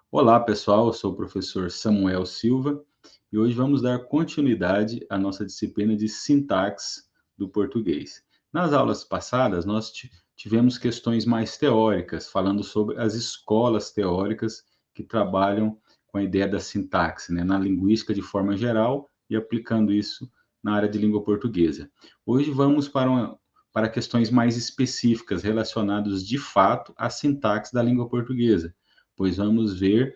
Olá, pessoal. Eu sou o professor Samuel Silva e hoje vamos dar continuidade à nossa disciplina de sintaxe do português. Nas aulas passadas, nós tivemos questões mais teóricas, falando sobre as escolas teóricas que trabalham com a ideia da sintaxe, né, na linguística de forma geral e aplicando isso na área de língua portuguesa. Hoje vamos para questões mais específicas relacionadas de fato à sintaxe da língua portuguesa, pois vamos ver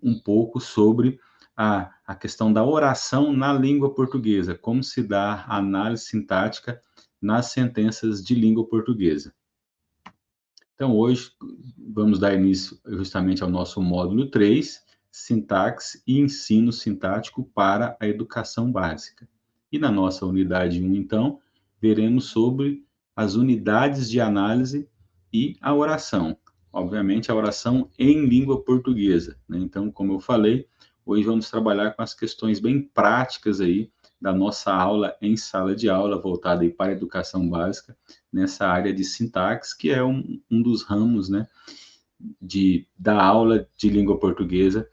um pouco sobre a questão da oração na língua portuguesa, como se dá a análise sintática nas sentenças de língua portuguesa. Então, hoje vamos dar início justamente ao nosso módulo 3, sintaxe e ensino sintático para a educação básica. E na nossa unidade 1, então, veremos sobre as unidades de análise e a oração. Obviamente, a oração em língua portuguesa, né? Então, como eu falei, hoje vamos trabalhar com as questões bem práticas aí da nossa aula em sala de aula, voltada aí para a educação básica, nessa área de sintaxe, que é um dos ramos, né, da aula de língua portuguesa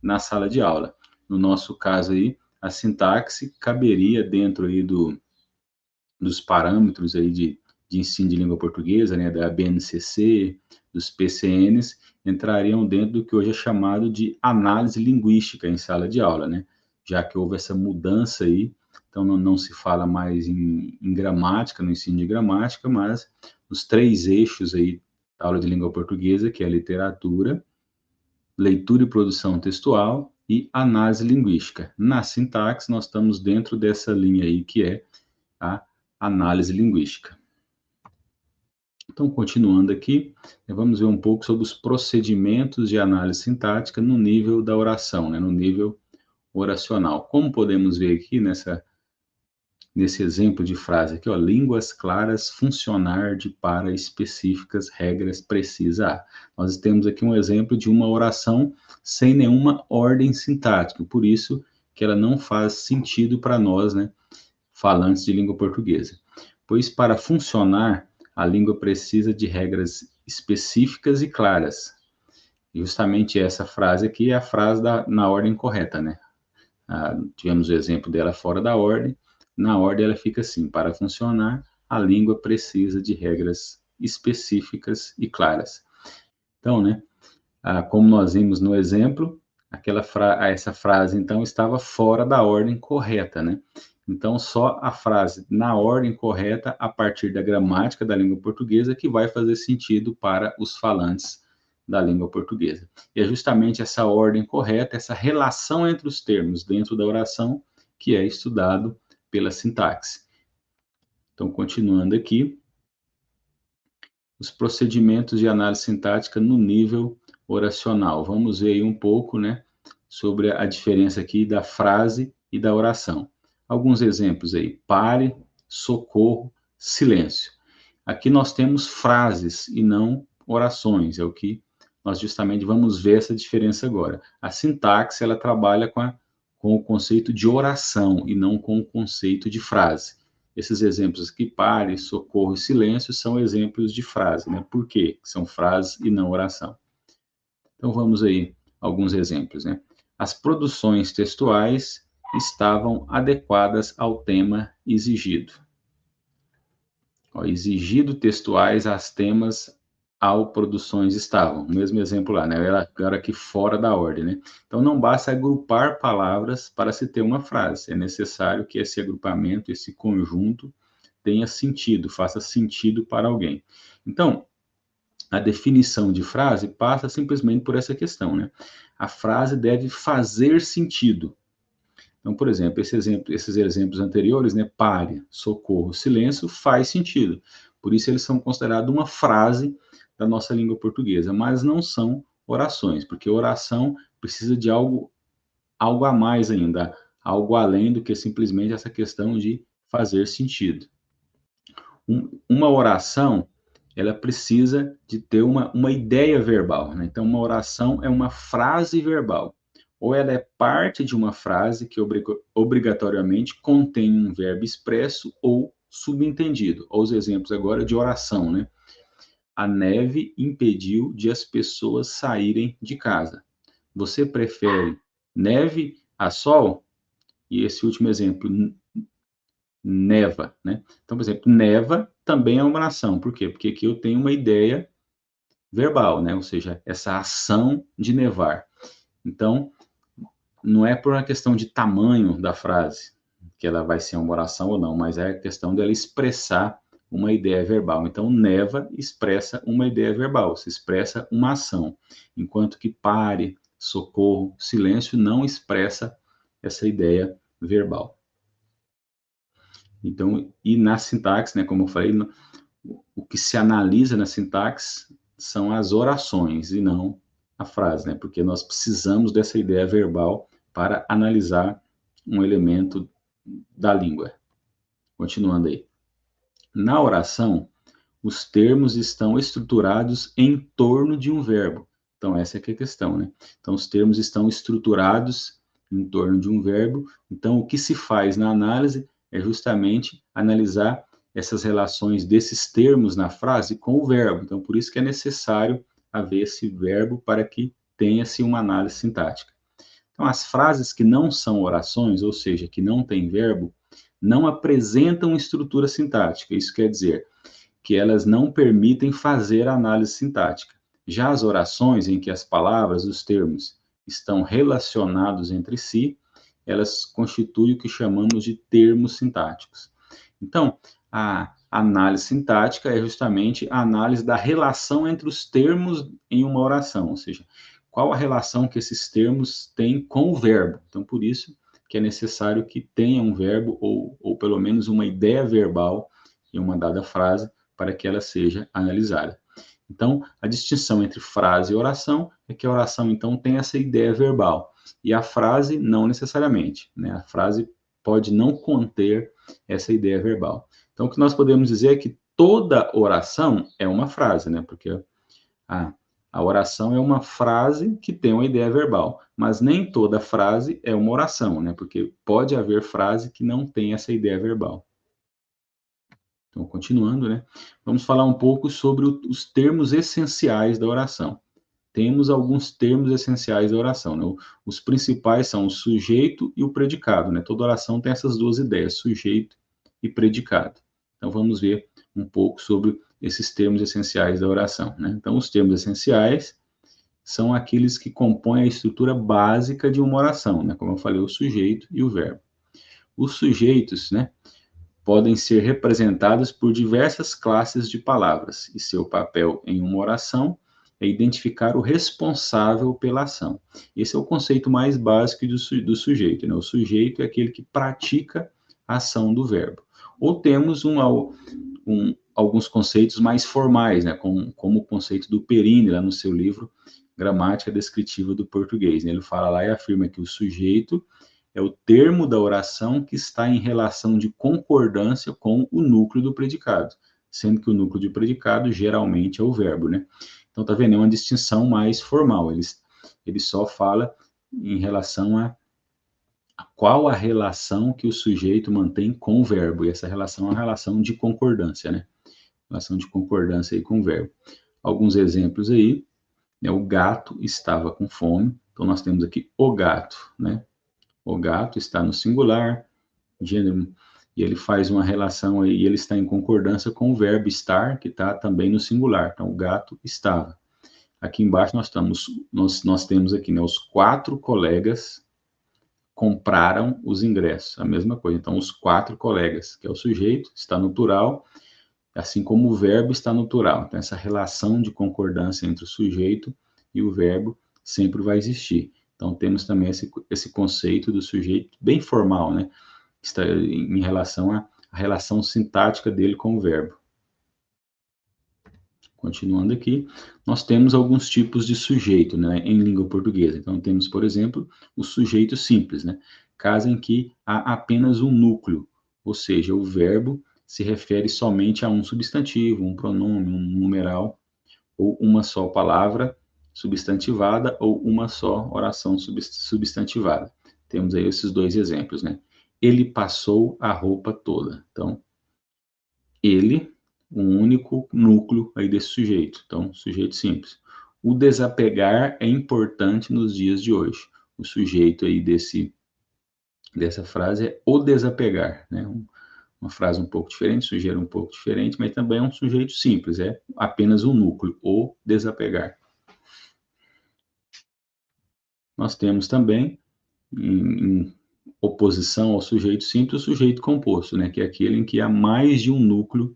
na sala de aula. No nosso caso aí, a sintaxe caberia dentro aí dos parâmetros aí de ensino de língua portuguesa, né, da BNCC, dos PCNs, entrariam dentro do que hoje é chamado de análise linguística em sala de aula, né, já que houve essa mudança aí, então não se fala mais em gramática, no ensino de gramática, mas os três eixos aí da aula de língua portuguesa, que é a literatura, leitura e produção textual e análise linguística. Na sintaxe, nós estamos dentro dessa linha aí, que é a análise linguística. Então, continuando aqui, vamos ver um pouco sobre os procedimentos de análise sintática no nível da oração, né, no nível oracional. Como podemos ver aqui nesse exemplo de frase aqui, ó, línguas claras funcionar de para específicas regras precisa. Nós temos aqui um exemplo de uma oração sem nenhuma ordem sintática, por isso que ela não faz sentido para nós, né, falantes de língua portuguesa. Pois para funcionar, a língua precisa de regras específicas e claras. E justamente essa frase aqui é a frase na ordem correta, né? Tivemos o exemplo dela fora da ordem. Na ordem ela fica assim: para funcionar, a língua precisa de regras específicas e claras. Então, né, como nós vimos no exemplo, essa frase então estava fora da ordem correta, né? Então, só a frase na ordem correta, a partir da gramática da língua portuguesa, que vai fazer sentido para os falantes da língua portuguesa. E é justamente essa ordem correta, essa relação entre os termos dentro da oração, que é estudado pela sintaxe. Então, continuando aqui, os procedimentos de análise sintática no nível oracional. Vamos ver aí um pouco, né, sobre a diferença aqui da frase e da oração. Alguns exemplos aí: pare, socorro, silêncio. Aqui nós temos frases e não orações, é o que nós justamente vamos ver essa diferença agora. A sintaxe, ela trabalha com o conceito de oração e não com o conceito de frase. Esses exemplos aqui, pare, socorro e silêncio, são exemplos de frase, né? Por quê? São frases e não oração. Então vamos aí alguns exemplos, né? As produções textuais estavam adequadas ao tema exigido. Ó, exigido textuais as temas ao produções estavam. O mesmo exemplo lá, né? Agora aqui fora da ordem, né? Então não basta agrupar palavras para se ter uma frase. É necessário que esse agrupamento, esse conjunto, tenha sentido, faça sentido para alguém. Então, a definição de frase passa simplesmente por essa questão, né? A frase deve fazer sentido. Então, por exemplo, esses exemplos anteriores, né, pare, socorro, silêncio, faz sentido. Por isso eles são considerados uma frase da nossa língua portuguesa, mas não são orações, porque oração precisa de algo a mais ainda, algo além do que simplesmente essa questão de fazer sentido. Uma oração, ela precisa de ter uma ideia verbal, né? Então, uma oração é uma frase verbal. Ou ela é parte de uma frase que obrigatoriamente contém um verbo expresso ou subentendido. Ou os exemplos agora de oração, né? A neve impediu de as pessoas saírem de casa. Você prefere neve a sol? E esse último exemplo, neva, né? Então, por exemplo, neva também é uma oração. Por quê? Porque aqui eu tenho uma ideia verbal, né? Ou seja, essa ação de nevar. Então, não é por uma questão de tamanho da frase que ela vai ser uma oração ou não, mas é a questão dela expressar uma ideia verbal. Então, neva expressa uma ideia verbal, se expressa uma ação, enquanto que pare, socorro, silêncio não expressa essa ideia verbal. Então, e na sintaxe, né, como eu falei, o que se analisa na sintaxe são as orações e não a frase, né? Porque nós precisamos dessa ideia verbal para analisar um elemento da língua. Continuando aí. Na oração, os termos estão estruturados em torno de um verbo. Então, essa é que é a questão, né? Então, os termos estão estruturados em torno de um verbo. Então, o que se faz na análise é justamente analisar essas relações desses termos na frase com o verbo. Então, por isso que é necessário haver esse verbo para que tenha-se uma análise sintática. Então, as frases que não são orações, ou seja, que não têm verbo, não apresentam estrutura sintática. Isso quer dizer que elas não permitem fazer a análise sintática. Já as orações em que as palavras, os termos, estão relacionados entre si, elas constituem o que chamamos de termos sintáticos. Então, a análise sintática é justamente a análise da relação entre os termos em uma oração, ou seja, qual a relação que esses termos têm com o verbo. Então, por isso que é necessário que tenha um verbo ou pelo menos uma ideia verbal em uma dada frase para que ela seja analisada. Então, a distinção entre frase e oração é que a oração, então, tem essa ideia verbal, e a frase não necessariamente, né? A frase pode não conter essa ideia verbal. Então, o que nós podemos dizer é que toda oração é uma frase, né? Porque a oração é uma frase que tem uma ideia verbal, mas nem toda frase é uma oração, né? Porque pode haver frase que não tem essa ideia verbal. Então, continuando, né? Vamos falar um pouco sobre os termos essenciais da oração. Temos alguns termos essenciais da oração, né? Os principais são o sujeito e o predicado, né? Toda oração tem essas duas ideias, sujeito e predicado. Então, vamos ver um pouco sobre esses termos essenciais da oração, né? Então, os termos essenciais são aqueles que compõem a estrutura básica de uma oração, né? Como eu falei, o sujeito e o verbo. Os sujeitos, né, podem ser representados por diversas classes de palavras, e seu papel em uma oração é identificar o responsável pela ação. Esse é o conceito mais básico do sujeito, né? O sujeito é aquele que pratica a ação do verbo. Ou temos alguns conceitos mais formais, né? Como o conceito do Perini, lá no seu livro Gramática Descritiva do Português, né? Ele fala lá e afirma que o sujeito é o termo da oração que está em relação de concordância com o núcleo do predicado, sendo que o núcleo de predicado geralmente é o verbo, né? Então, tá vendo? É uma distinção mais formal. Ele só fala em relação a qual a relação que o sujeito mantém com o verbo, e essa relação é uma relação de concordância, né? Relação de concordância aí com o verbo. Alguns exemplos aí, né? O gato estava com fome, então nós temos aqui o gato, né? O gato está no singular, gênero, e ele faz uma relação aí, e ele está em concordância com o verbo estar, que está também no singular. Então, o gato estava. Aqui embaixo nós temos aqui, né, os 4 colegas compraram os ingressos, a mesma coisa. Então, os 4 colegas, que é o sujeito, está no plural, assim como o verbo está no plural. Então, essa relação de concordância entre o sujeito e o verbo sempre vai existir. Então, temos também esse conceito do sujeito bem formal, né? Que está em relação à relação sintática dele com o verbo. Continuando aqui, nós temos alguns tipos de sujeito, né, em língua portuguesa. Então, temos, por exemplo, o sujeito simples, né? Caso em que há apenas um núcleo, ou seja, o verbo se refere somente a um substantivo, um pronome, um numeral, ou uma só palavra substantivada ou uma só oração substantivada. Temos aí esses dois exemplos, né? Ele passou a roupa toda. Então, ele, um único núcleo aí desse sujeito. Então, sujeito simples. o desapegar é importante nos dias de hoje. O sujeito aí dessa frase é o desapegar, né? Uma frase um pouco diferente, sujeito um pouco diferente, mas também é um sujeito simples, é apenas um núcleo, o desapegar. Nós temos também, em oposição ao sujeito simples, o sujeito composto, né? Que é aquele em que há mais de um núcleo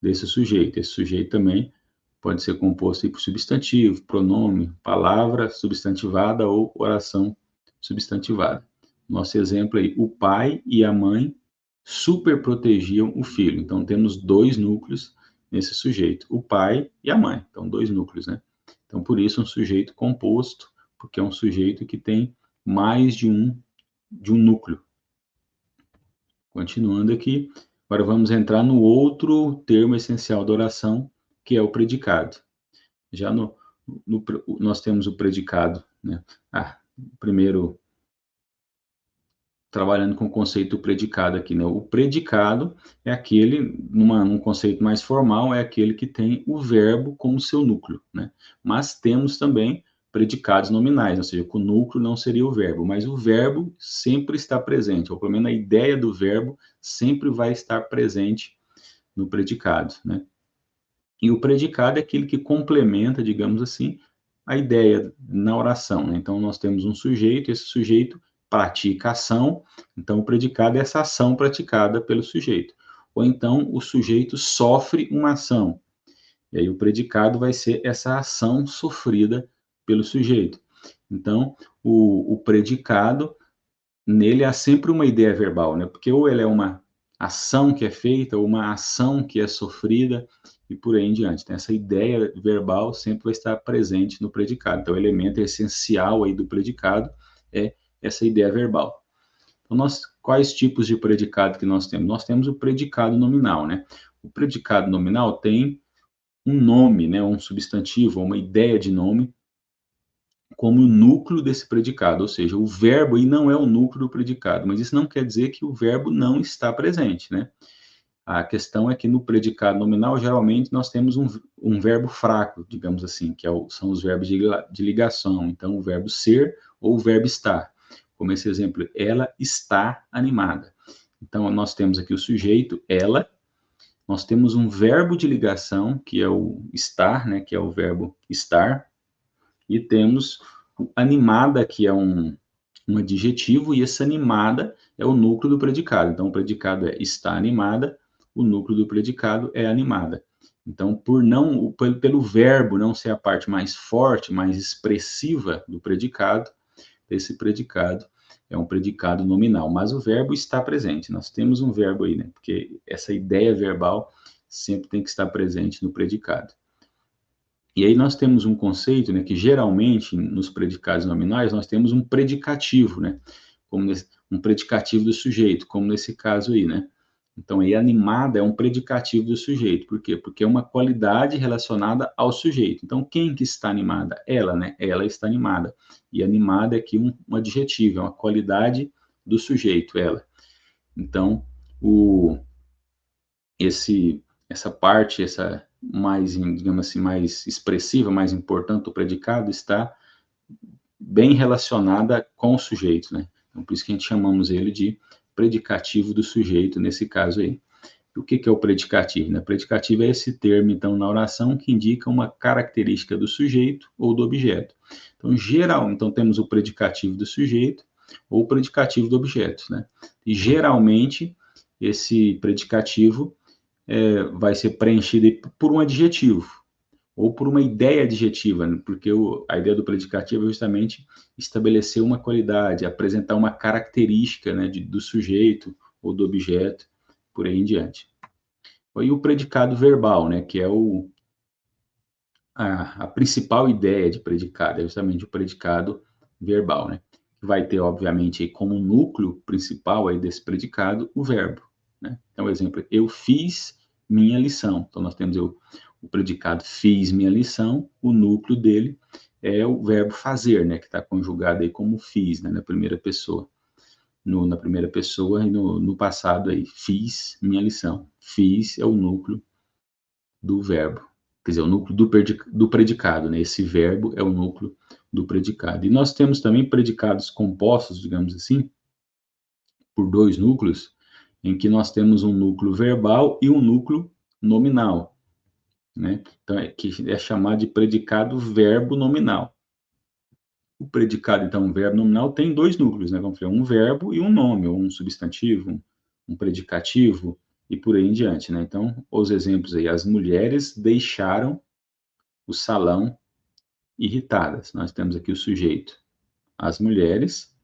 desse sujeito. Esse sujeito também pode ser composto por substantivo, pronome, palavra substantivada ou oração substantivada. Nosso exemplo aí, o pai e a mãe superprotegiam o filho. Então, temos dois núcleos nesse sujeito, o pai e a mãe. Então, dois núcleos, né? Então, por isso, um sujeito composto, porque é um sujeito que tem mais de um núcleo. Continuando aqui, agora vamos entrar no outro termo essencial da oração, que é o predicado. Já nós temos o predicado, né? Primeiro, trabalhando com o conceito do predicado aqui, né? O predicado é aquele, num conceito mais formal, é aquele que tem o verbo como seu núcleo, né? Mas temos também predicados nominais, ou seja, o núcleo não seria o verbo, mas o verbo sempre está presente, ou pelo menos a ideia do verbo sempre vai estar presente no predicado, né? E o predicado é aquele que complementa, digamos assim, a ideia na oração, né? Então, nós temos um sujeito, esse sujeito pratica ação, então o predicado é essa ação praticada pelo sujeito. Ou então, o sujeito sofre uma ação, e aí o predicado vai ser essa ação sofrida pelo sujeito. Então, o predicado, nele há sempre uma ideia verbal, né? Porque ou ele é uma ação que é feita, ou uma ação que é sofrida, e por aí em diante. Então, essa ideia verbal sempre vai estar presente no predicado. Então, o elemento essencial aí do predicado é essa ideia verbal. Então, quais tipos de predicado que nós temos? Nós temos o predicado nominal, né? O predicado nominal tem um nome, né? Um substantivo, uma ideia de nome, como o núcleo desse predicado, ou seja, o verbo aí não é o núcleo do predicado, mas isso não quer dizer que o verbo não está presente, né? A questão é que no predicado nominal, geralmente, nós temos um verbo fraco, digamos assim, que são os verbos de ligação. Então, o verbo ser ou o verbo estar. Como esse exemplo, ela está animada. Então, nós temos aqui o sujeito, ela. Nós temos um verbo de ligação, que é o estar, né, que é o verbo estar. E temos o animada, que é um adjetivo, e esse animada é o núcleo do predicado. Então, o predicado é está animada, o núcleo do predicado é animada. Então, pelo verbo não ser a parte mais forte, mais expressiva do predicado, esse predicado é um predicado nominal, mas o verbo está presente. Nós temos um verbo aí, né? Porque essa ideia verbal sempre tem que estar presente no predicado. E aí nós temos um conceito, né, que geralmente nos predicados nominais nós temos um predicativo, né? Um predicativo do sujeito, como nesse caso aí, né? Então, aí, animada é um predicativo do sujeito. Por quê? Porque é uma qualidade relacionada ao sujeito. Então, quem que está animada? Ela, né? Ela está animada. E animada é aqui um adjetivo, é uma qualidade do sujeito, ela. Então, essa parte, essa mais, digamos assim, mais expressiva, mais importante do predicado, está bem relacionada com o sujeito, né? Então, por isso que a gente chamamos ele de predicativo do sujeito, nesse caso aí. E o que é o predicativo? Né? Predicativo é esse termo, então, na oração que indica uma característica do sujeito ou do objeto. Então, temos o predicativo do sujeito ou o predicativo do objeto, né? E, geralmente, esse predicativo vai ser preenchido por um adjetivo ou por uma ideia adjetiva, né? Porque a ideia do predicativo é justamente estabelecer uma qualidade, apresentar uma característica, né, do sujeito ou do objeto, por aí em diante. E o predicado verbal, né, que é a principal ideia de predicado, é justamente o predicado verbal, né? Vai ter, obviamente, como núcleo principal aí desse predicado o verbo, né? Então, exemplo, eu fiz minha lição. Então, nós temos o predicado fiz minha lição, o núcleo dele é o verbo fazer, né? Que está conjugado aí como fiz, né? Na primeira pessoa. Na primeira pessoa e no passado aí, fiz minha lição. Fiz é o núcleo do verbo. quer dizer, o núcleo do predicado, né? Esse verbo é o núcleo do predicado. E nós temos também predicados compostos, digamos assim, por dois núcleos, em que nós temos um núcleo verbal e um núcleo nominal, né? Então, que é chamado de predicado verbo nominal. O predicado, então, verbo nominal tem dois núcleos, né? Vamos falar, um verbo e um nome, ou um substantivo, um predicativo, e por aí em diante, né? Então, os exemplos aí, as mulheres deixaram o salão irritadas. Nós temos aqui o sujeito, as mulheres,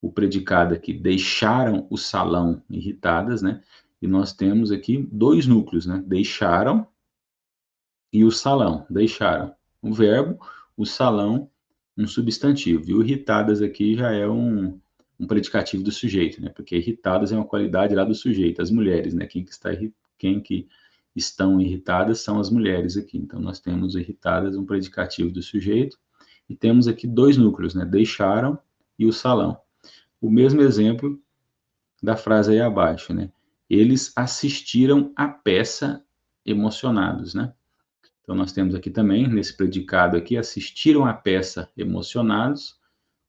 o predicado aqui, deixaram o salão irritadas, né? E nós temos aqui dois núcleos, né? Deixaram e o salão. Deixaram o verbo, o salão, um substantivo. E o irritadas aqui já é um predicativo do sujeito, né? Porque irritadas é uma qualidade lá do sujeito, as mulheres, né? Quem que estão irritadas são as mulheres aqui. Então, nós temos irritadas, um predicativo do sujeito, e temos aqui dois núcleos, né? Deixaram e o salão. O mesmo exemplo da frase aí abaixo, né? Eles assistiram a peça emocionados, né? Então, nós temos aqui também, nesse predicado aqui, assistiram a peça emocionados,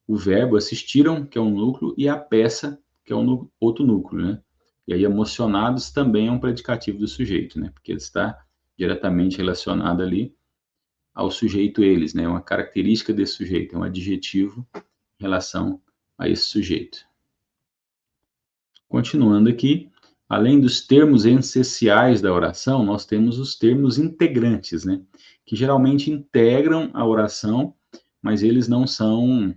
o verbo assistiram, que é um núcleo, e a peça, que é um outro núcleo, né? E aí, emocionados também é um predicativo do sujeito, né? Porque ele está diretamente relacionado ali ao sujeito eles, né? É uma característica desse sujeito, é um adjetivo em relação a esse sujeito. Continuando aqui, além dos termos essenciais da oração, nós temos os termos integrantes, né? Que geralmente integram a oração, mas eles não são,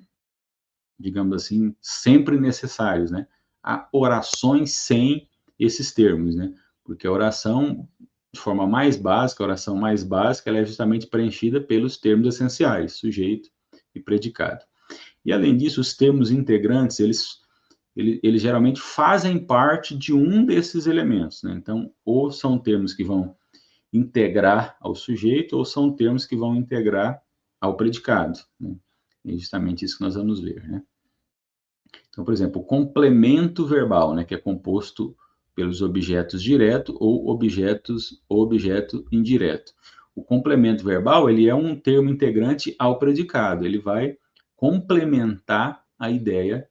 digamos assim, sempre necessários, né? Há orações sem esses termos, né? Porque a oração, de forma mais básica, a oração mais básica, ela é justamente preenchida pelos termos essenciais, sujeito e predicado. E, além disso, os termos integrantes, eles geralmente fazem parte de um desses elementos, né? Então, ou são termos que vão integrar ao sujeito, ou são termos que vão integrar ao predicado, né? É justamente isso que nós vamos ver, né? Então, por exemplo, o complemento verbal, né, que é composto pelos objetos direto ou objeto indireto. O complemento verbal, ele é um termo integrante ao predicado, ele vai complementar a ideia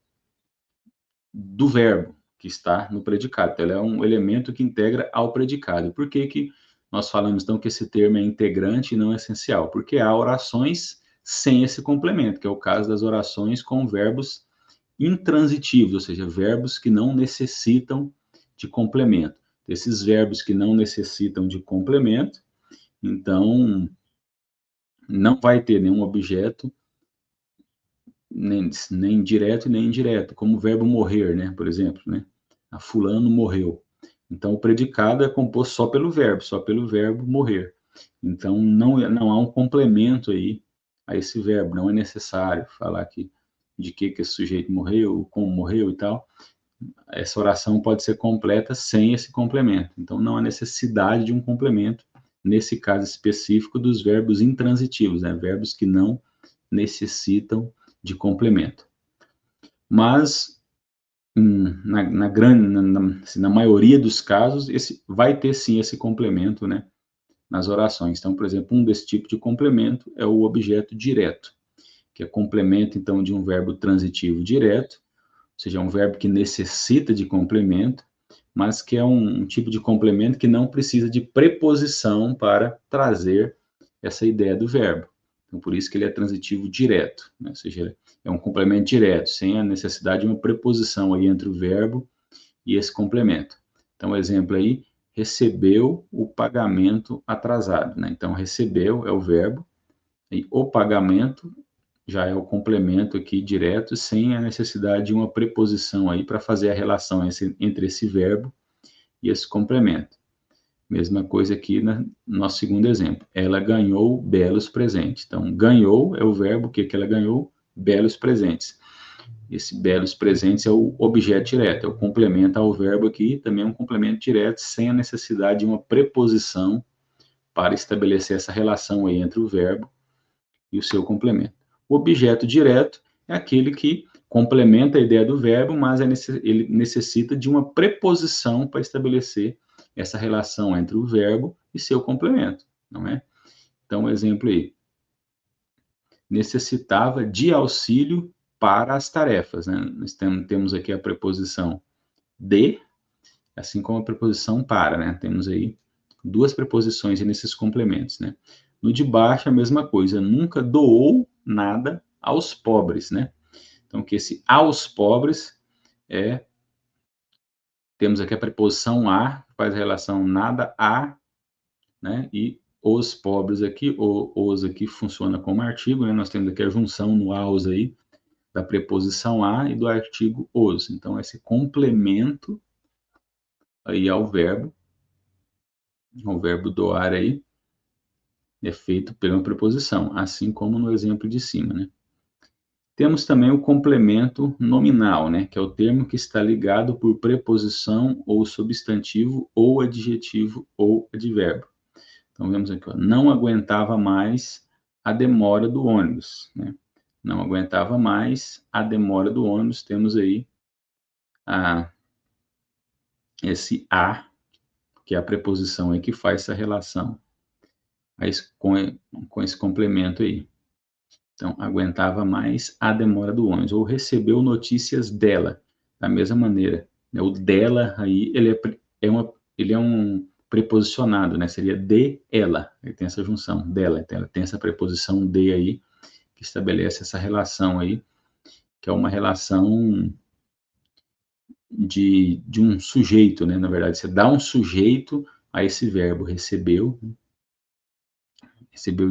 do verbo que está no predicado. Então, ele é um elemento que integra ao predicado. Por que nós falamos, então, que esse termo é integrante e não essencial? Porque há orações sem esse complemento, que é o caso das orações com verbos intransitivos, ou seja, verbos que não necessitam de complemento. Esses verbos que não necessitam de complemento, então, não vai ter nenhum objeto, nem direto nem indireto, como o verbo morrer, né, por exemplo, né? A fulano morreu. Então, o predicado é composto só pelo verbo morrer. Então, não há um complemento aí a esse verbo, não é necessário falar de que esse sujeito morreu, como morreu e tal. Essa oração pode ser completa sem esse complemento. Então, não há necessidade de um complemento, nesse caso específico dos verbos intransitivos, né? Verbos que não necessitam de complemento. Mas, na maioria dos casos, vai ter sim esse complemento, né, nas orações. Então, por exemplo, um desse tipo de complemento é o objeto direto, que é complemento, então, de um verbo transitivo direto, ou seja, um verbo que necessita de complemento, mas que é um tipo de complemento que não precisa de preposição para trazer essa ideia do verbo. Então, por isso que ele é transitivo direto, né? Ou seja, é um complemento direto, sem a necessidade de uma preposição aí entre o verbo e esse complemento. Então, o exemplo aí, recebeu o pagamento atrasado, né? Então, recebeu é o verbo, e o pagamento já é o complemento aqui direto, sem a necessidade de uma preposição aí para fazer a relação entre esse verbo e esse complemento. Mesma coisa aqui no nosso segundo exemplo. Ela ganhou belos presentes. Então, ganhou é o verbo que ela ganhou, belos presentes. Esse belos presentes é o objeto direto, é o complemento ao verbo aqui, também é um complemento direto, sem a necessidade de uma preposição para estabelecer essa relação aí entre o verbo e o seu complemento. O objeto direto é aquele que complementa a ideia do verbo, mas ele necessita de uma preposição para estabelecer essa relação entre o verbo e seu complemento, não é? Então, exemplo aí, necessitava de auxílio para as tarefas, né? Nós temos aqui a preposição de, assim como a preposição para, né? Temos aí duas preposições nesses complementos, né? No de baixo, a mesma coisa, nunca doou nada aos pobres, né? Então, que esse aos pobres temos aqui a preposição a, que faz a relação nada a, né? E os pobres aqui, os aqui funciona como artigo, né? Nós temos aqui a junção no aos aí, da preposição a e do artigo os. Então, esse complemento aí ao verbo doar aí, é feito pela preposição, assim como no exemplo de cima, né? Temos também o complemento nominal, né, que é o termo que está ligado por preposição ou substantivo ou adjetivo ou advérbio. Então, vemos aqui, ó, não aguentava mais a demora do ônibus, né? Não aguentava mais a demora do ônibus, temos aí esse a, que é a preposição aí que faz essa relação com esse complemento aí. Então, aguentava mais a demora do ônibus, ou recebeu notícias dela, da mesma maneira. Né? O dela aí, ele é um preposicionado, né? Seria de ela, ele tem essa junção, dela, então ela tem essa preposição de aí, que estabelece essa relação aí, que é uma relação de um sujeito, né? Na verdade, você dá um sujeito a esse verbo, recebeu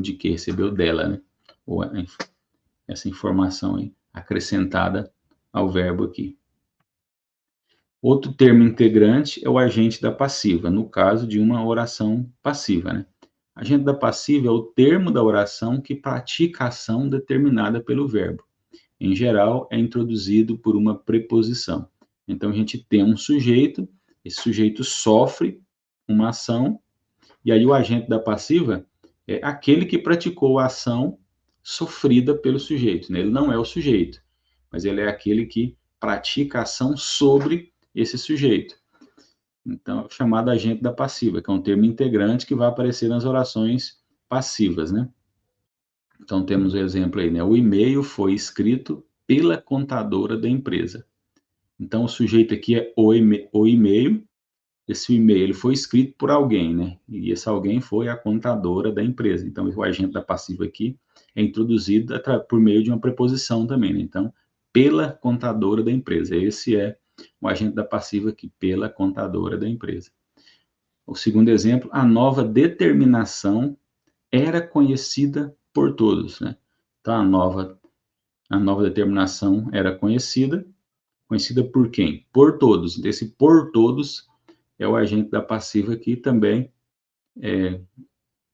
de quê? Recebeu dela, né? Ou essa informação aí, acrescentada ao verbo aqui. Outro termo integrante é o agente da passiva, no caso de uma oração passiva, né? Agente da passiva é o termo da oração que pratica a ação determinada pelo verbo. Em geral, é introduzido por uma preposição. Então, a gente tem um sujeito, esse sujeito sofre uma ação, e aí o agente da passiva é aquele que praticou a ação sofrida pelo sujeito, né? Ele não é o sujeito, mas ele é aquele que pratica a ação sobre esse sujeito. Então, é chamado agente da passiva, que é um termo integrante que vai aparecer nas orações passivas, né? Então, temos o exemplo aí, né? O e-mail foi escrito pela contadora da empresa. Então, o sujeito aqui é o e-mail. Esse e-mail ele foi escrito por alguém, né? E esse alguém foi a contadora da empresa. Então, o agente da passiva aqui é introduzido por meio de uma preposição também, né? Então, pela contadora da empresa. Esse é o agente da passiva aqui, pela contadora da empresa. O segundo exemplo, a nova determinação era conhecida por todos, né? Então, a nova determinação era conhecida por quem? Por todos. Então, esse por todos é o agente da passiva aqui também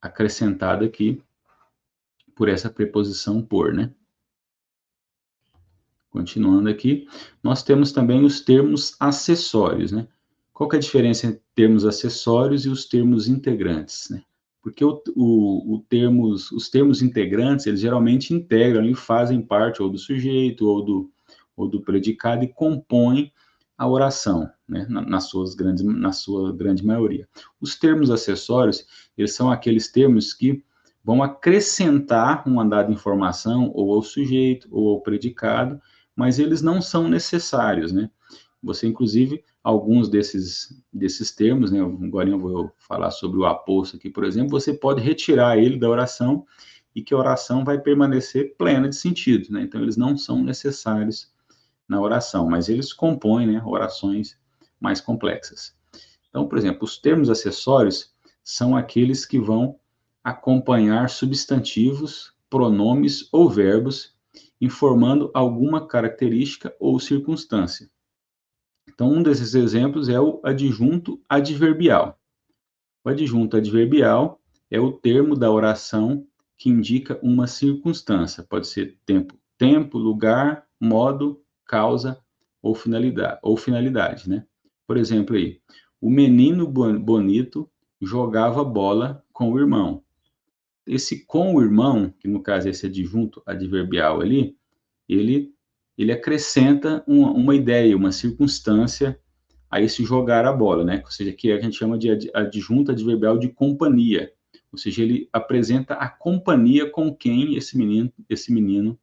acrescentado aqui por essa preposição por, né? Continuando aqui, nós temos também os termos acessórios, né? Qual que é a diferença entre termos acessórios e os termos integrantes, né? Porque os termos integrantes, eles geralmente integram e fazem parte ou do sujeito ou do predicado e compõem a oração, né? Na sua grande maioria. Os termos acessórios, eles são aqueles termos que vão acrescentar uma dada informação ou ao sujeito ou ao predicado, mas eles não são necessários, né? Você, inclusive, alguns desses termos, né? Agora eu vou falar sobre o aposto aqui, por exemplo, você pode retirar ele da oração e que a oração vai permanecer plena de sentido, né? Então, eles não são necessários na oração, mas eles compõem, né, orações mais complexas. Então, por exemplo, os termos acessórios são aqueles que vão acompanhar substantivos, pronomes ou verbos, informando alguma característica ou circunstância. Então, um desses exemplos é o adjunto adverbial. O adjunto adverbial é o termo da oração que indica uma circunstância. Pode ser tempo, lugar, modo, causa ou finalidade, né? Por exemplo aí, o menino bonito jogava bola com o irmão. Esse com o irmão, que no caso é esse adjunto adverbial ali, ele acrescenta uma ideia, uma circunstância a esse jogar a bola, né? Ou seja, que a gente chama de adjunto adverbial de companhia. ou seja, ele apresenta a companhia com quem esse menino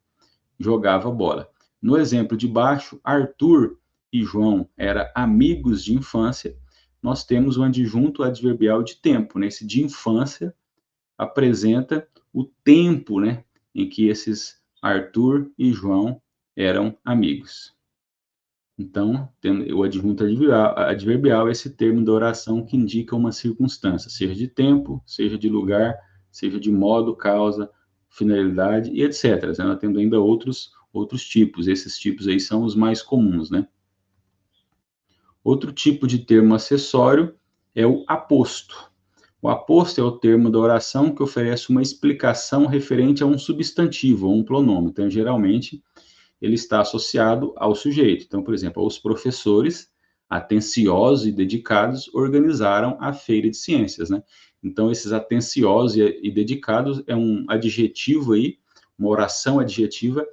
jogava bola. No exemplo de baixo, Arthur e João eram amigos de infância. Nós temos o adjunto adverbial de tempo, né? Esse de infância apresenta o tempo, né, em que esses Arthur e João eram amigos. Então, o adjunto adverbial é esse termo da oração que indica uma circunstância, seja de tempo, seja de lugar, seja de modo, causa, finalidade e etc. Nós temos ainda outros tipos. Esses tipos aí são os mais comuns, né? Outro tipo de termo acessório é o aposto. O aposto é o termo da oração que oferece uma explicação referente a um substantivo ou um pronome. Então, geralmente, ele está associado ao sujeito. Então, por exemplo, os professores atenciosos e dedicados organizaram a feira de ciências, né? Então, esses atenciosos e dedicados é um adjetivo aí, uma oração adjetiva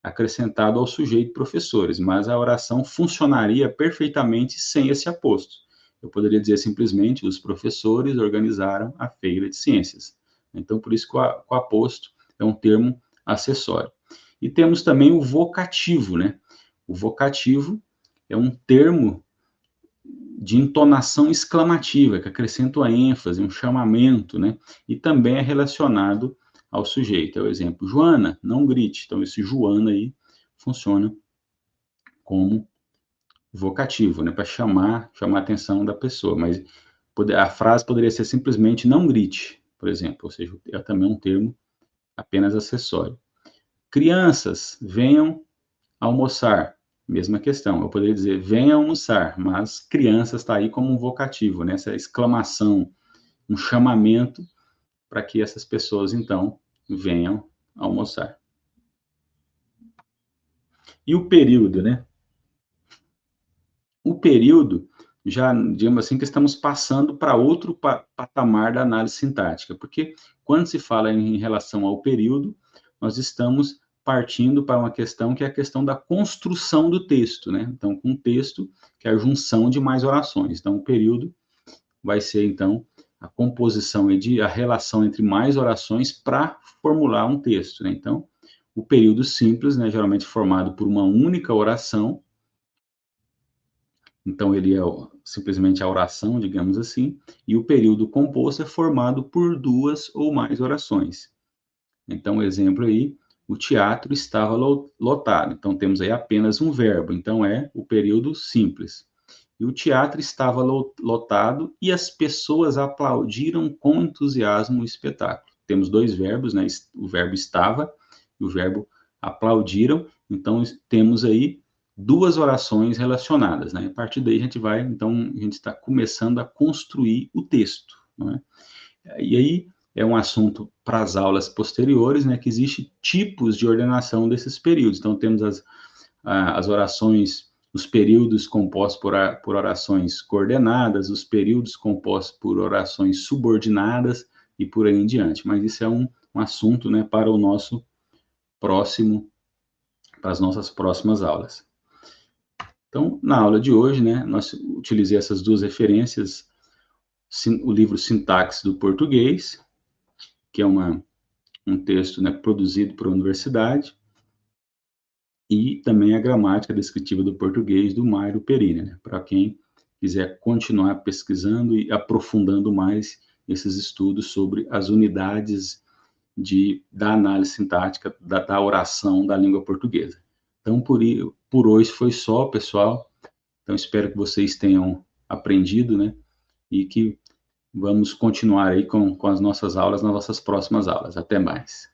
acrescentado ao sujeito professores, mas a oração funcionaria perfeitamente sem esse aposto. Eu poderia dizer simplesmente, os professores organizaram a feira de ciências. Então, por isso que o aposto é um termo acessório. E temos também o vocativo, né? O vocativo é um termo de entonação exclamativa, que acrescenta a ênfase, um chamamento, né? E também é relacionado ao sujeito. É o exemplo, Joana, não grite. Então, esse Joana aí funciona como vocativo, né? Para chamar a atenção da pessoa. Mas a frase poderia ser simplesmente não grite, por exemplo. Ou seja, é também um termo apenas acessório. Crianças, venham almoçar. Mesma questão, eu poderia dizer venha almoçar, mas crianças está aí como um vocativo, né? Essa exclamação, um chamamento para que essas pessoas, então, venham almoçar. E o período, né? O período, já, digamos assim, que estamos passando para outro patamar da análise sintática, porque quando se fala em relação ao período, nós estamos partindo para uma questão que é a questão da construção do texto, né? Então, com o texto, que é a junção de mais orações. Então, o período vai ser, então, a composição e a relação entre mais orações para formular um texto, né? Então, o período simples, né, geralmente formado por uma única oração. Então, ele é simplesmente a oração, digamos assim, e o período composto é formado por duas ou mais orações. Então, exemplo aí, o teatro estava lotado. Então, temos aí apenas um verbo, então é o período simples. E o teatro estava lotado e as pessoas aplaudiram com entusiasmo o espetáculo. Temos dois verbos, né? O verbo estava e o verbo aplaudiram. Então, temos aí duas orações relacionadas, né? A partir daí a gente está começando a construir o texto, não é? E aí é um assunto para as aulas posteriores, né? Que existe tipos de ordenação desses períodos. Então temos as orações, os períodos compostos por orações coordenadas, os períodos compostos por orações subordinadas e por aí em diante. Mas isso é um assunto, né, para o nosso próximo, para as nossas próximas aulas. Então, na aula de hoje, né, nós utilizei essas duas referências, o livro Sintaxe do Português, que é um texto, né, produzido por uma universidade, e também a gramática descritiva do português do Mário Perini, né, para quem quiser continuar pesquisando e aprofundando mais esses estudos sobre as unidades da análise sintática da oração da língua portuguesa. Então, por hoje foi só, pessoal. Então, espero que vocês tenham aprendido, né? E que vamos continuar aí com as nossas aulas nas nossas próximas aulas. Até mais.